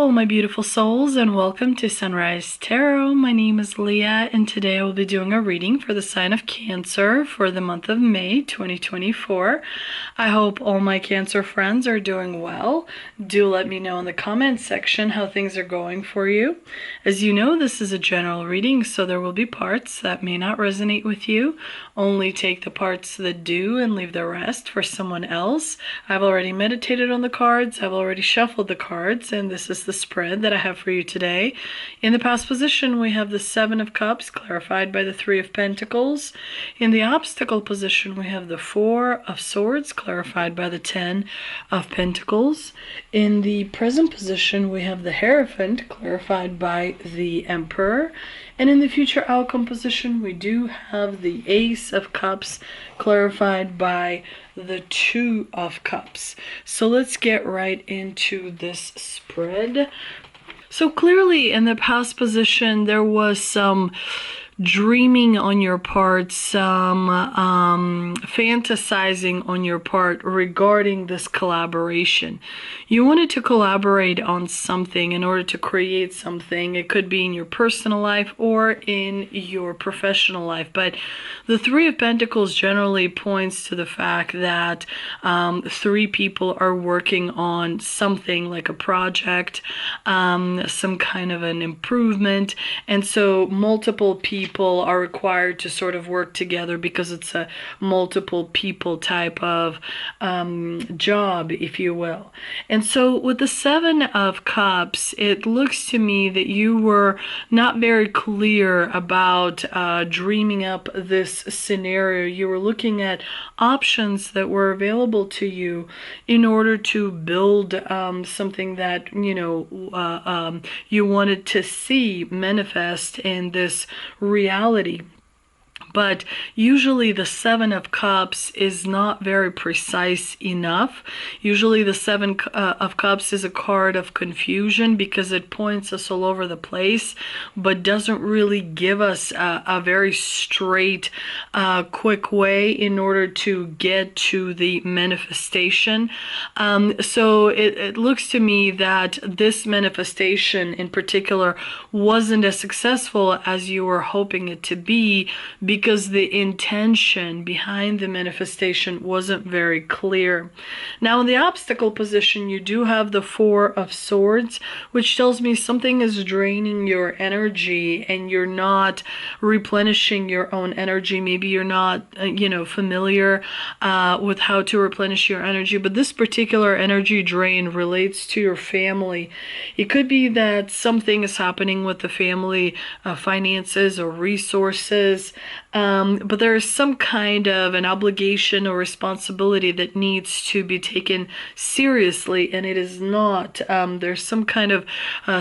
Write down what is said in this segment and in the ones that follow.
Hello, my beautiful souls, and welcome to Sunrise Tarot. My name is Leah, and today I will be doing a reading for the sign of Cancer for the month of May 2024. I hope all my Cancer friends are doing well. Do let me know in the comments section how things are going for you. As you know, this is a general reading, so there will be parts that may not resonate with you. Only take the parts that do and leave the rest for someone else. I've already meditated on the cards, I've already shuffled the cards, and this is the spread that I have for you today. In the past position, we have the Seven of Cups, clarified by the Three of Pentacles. In the obstacle position, we have the Four of Swords, clarified by the Ten of Pentacles. In the present position, we have the Hierophant, clarified by the Emperor. And in the future outcome position, we do have the Ace of Cups, clarified by the Two of Cups. So let's get right into this spread. So clearly in the past position, there was some dreaming on your part, some fantasizing on your part regarding this collaboration. You wanted to collaborate on something in order to create something. It could be in your personal life or in your professional life, but the Three of Pentacles generally points to the fact that three people are working on something like a project, some kind of an improvement, and so multiple people are required to sort of work together because it's a multiple people type of job, if you will. And so with the Seven of Cups, it looks to me that you were not very clear about dreaming up this scenario. You were looking at options that were available to you in order to build something that you wanted to see manifest in this reality. But usually the Seven of Cups is not very precise enough. Usually the Seven of Cups is a card of confusion because it points us all over the place, but doesn't really give us a very straight, quick way in order to get to the manifestation. So it looks to me that this manifestation in particular wasn't as successful as you were hoping it to be, because the intention behind the manifestation wasn't very clear. Now in the obstacle position, you do have the Four of Swords, which tells me something is draining your energy and you're not replenishing your own energy. Maybe you're not familiar with how to replenish your energy, but this particular energy drain relates to your family. It could be that something is happening with the family finances or resources, but there is some kind of an obligation or responsibility that needs to be taken seriously, and it is not. There's some kind of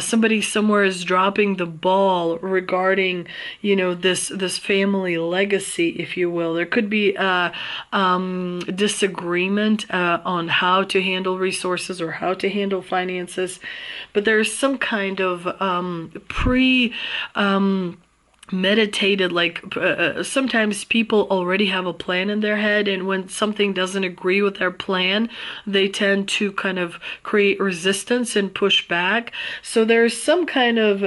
somebody somewhere is dropping the ball regarding this family legacy, if you will. There could be a disagreement on how to handle resources or how to handle finances, but there's some kind of meditated, sometimes people already have a plan in their head, and when something doesn't agree with their plan, they tend to kind of create resistance and push back. So there's some kind of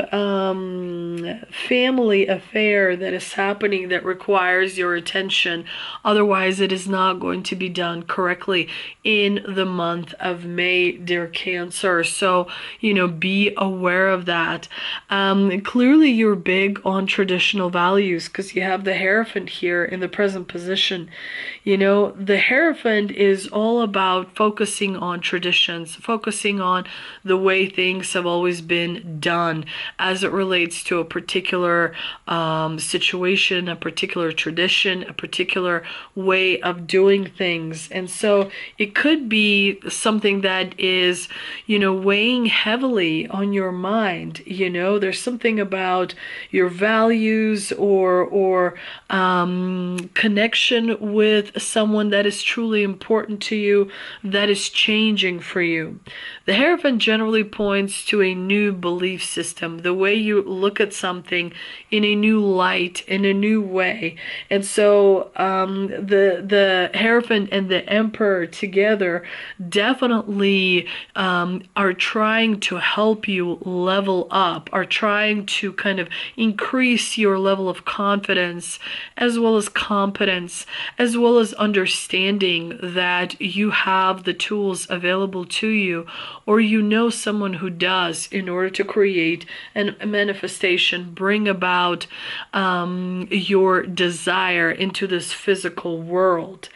family affair that is happening that requires your attention. Otherwise it is not going to be done correctly in the month of May, dear Cancer. So be aware of that. Clearly you're big on traditional values because you have the Hierophant here in the present position. The Hierophant is all about focusing on traditions, focusing on the way things have always been done as it relates to a particular situation, a particular tradition, a particular way of doing things. And so it could be something that is, weighing heavily on your mind. There's something about your values, values or connection with someone that is truly important to you, that is changing for you. The Hierophant generally points to a new belief system, the way you look at something in a new light, in a new way. And so the Hierophant and the Emperor together definitely are trying to help you level up, are trying to kind of increase your level of confidence, as well as competence, as well as understanding that you have the tools available to you, or you know someone who does, in order to create a manifestation, bring about your desire into this physical world.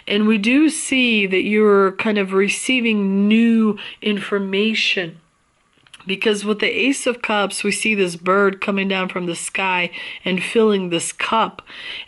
And we do see that you're kind of receiving new information, because with the Ace of Cups, we see this bird coming down from the sky and filling this cup.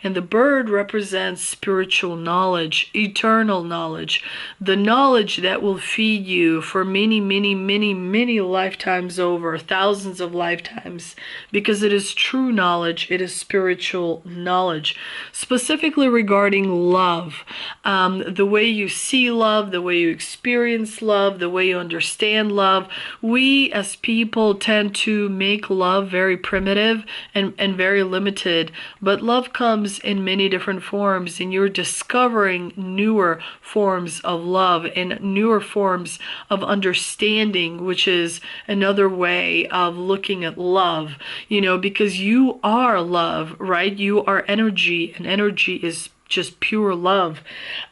And the bird represents spiritual knowledge, eternal knowledge, the knowledge that will feed you for many, many, many, many lifetimes over, thousands of lifetimes, because it is true knowledge, it is spiritual knowledge. Specifically regarding love, the way you see love, the way you experience love, the way you understand love. We as people tend to make love very primitive and very limited, but love comes in many different forms, and you're discovering newer forms of love and newer forms of understanding, which is another way of looking at love, because you are love, right? You are energy, and energy is just pure love,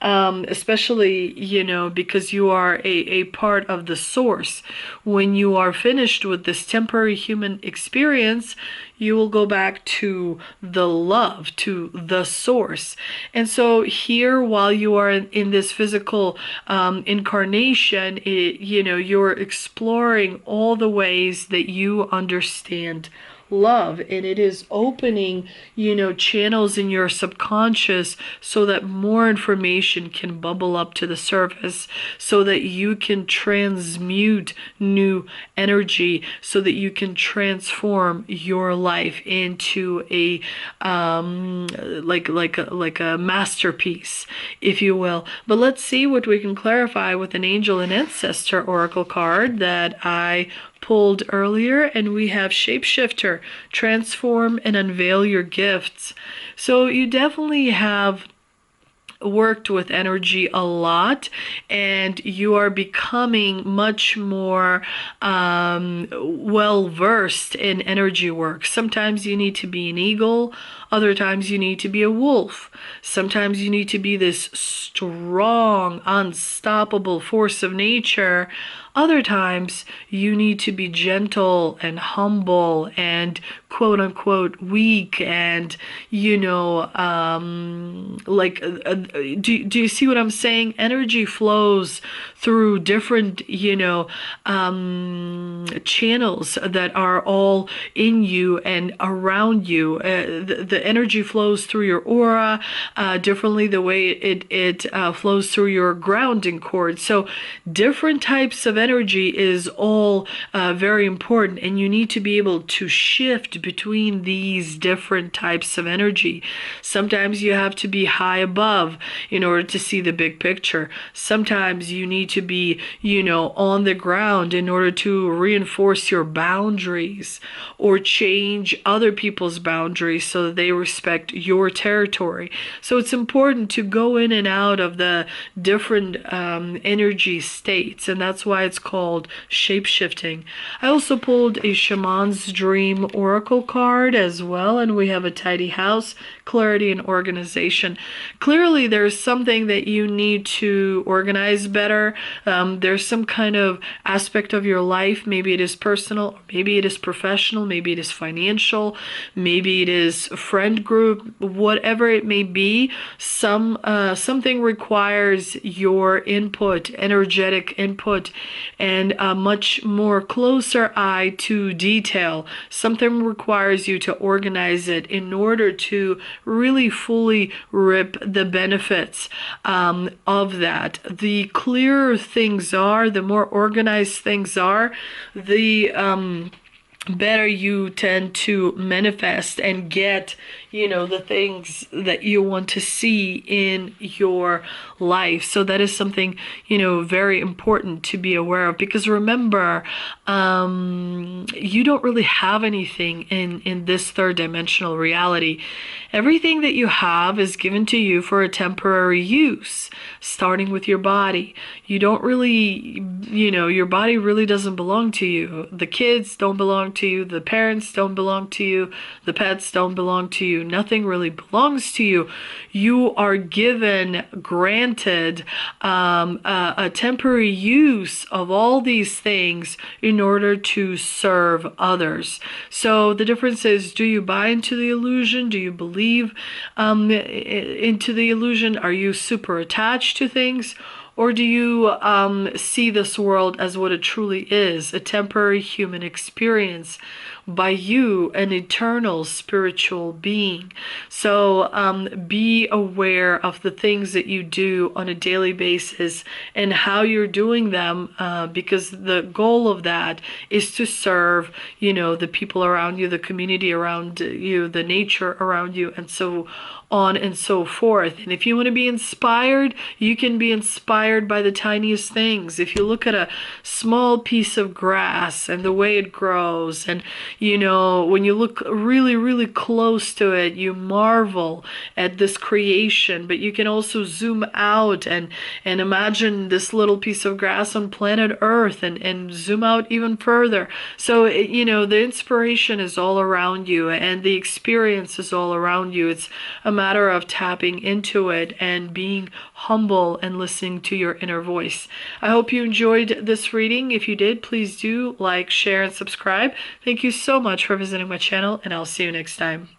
especially, because you are a part of the source. When you are finished with this temporary human experience, you will go back to the love, to the source. And so here, while you are in this physical incarnation, you're exploring all the ways that you understand love, and it is opening channels in your subconscious so that more information can bubble up to the surface, so that you can transmute new energy, so that you can transform your life into a like a masterpiece, if you will. But let's see what we can clarify with an angel and ancestor oracle card that I pulled earlier, and we have Shapeshifter, transform and unveil your gifts. So you definitely have worked with energy a lot, and you are becoming much more well versed in energy work. Sometimes you need to be an eagle, other times you need to be a wolf. Sometimes you need to be this strong, unstoppable force of nature. Other times you need to be gentle and humble and quote unquote weak, and do you see what I'm saying? Energy flows through different channels that are all in you and around you. The energy flows through your aura differently, the way it flows through your grounding cord. So different types of energy is all very important, and you need to be able to shift between these different types of energy. Sometimes you have to be high above in order to see the big picture. Sometimes you need to be, on the ground in order to reinforce your boundaries or change other people's boundaries so that they respect your territory. So it's important to go in and out of the different energy states, and that's why it's called shape-shifting. I also pulled a Shaman's Dream Oracle card as well, and we have a tidy house, clarity, and organization. Clearly, there's something that you need to organize better. There's some kind of aspect of your life. Maybe it is personal, maybe it is professional, maybe it is financial, maybe it is friend group, whatever it may be. Something requires your input, energetic input, and a much more closer eye to detail. Something requires you to organize it in order to really fully reap the benefits of that. The clearer things are, the more organized things are, the better you tend to manifest and get, the things that you want to see in your life. So that is something, very important to be aware of, because remember, you don't really have anything in this third dimensional reality. Everything that you have is given to you for a temporary use, starting with your body. You don't really, your body really doesn't belong to you. The kids don't belong to you. The parents don't belong to you. The pets don't belong to you. Nothing really belongs to you. You are granted a temporary use of all these things in order to serve others. So the difference is, do you buy into the illusion? Do you believe into the illusion? Are you super attached to things? Or do you see this world as what it truly is, a temporary human experience by you, an eternal spiritual being? So be aware of the things that you do on a daily basis and how you're doing them, because the goal of that is to serve, the people around you, the community around you, the nature around you, and so on and so forth. And if you want to be inspired, you can be inspired by the tiniest things. If you look at a small piece of grass and the way it grows, and when you look really, really close to it, you marvel at this creation. But you can also zoom out and imagine this little piece of grass on planet Earth, and zoom out even further. So the inspiration is all around you, and the experience is all around you. It's a matter of tapping into it and being humble and listening to your inner voice. I hope you enjoyed this reading. If you did, please do like, share, and subscribe. Thank you so much for visiting my channel, and I'll see you next time.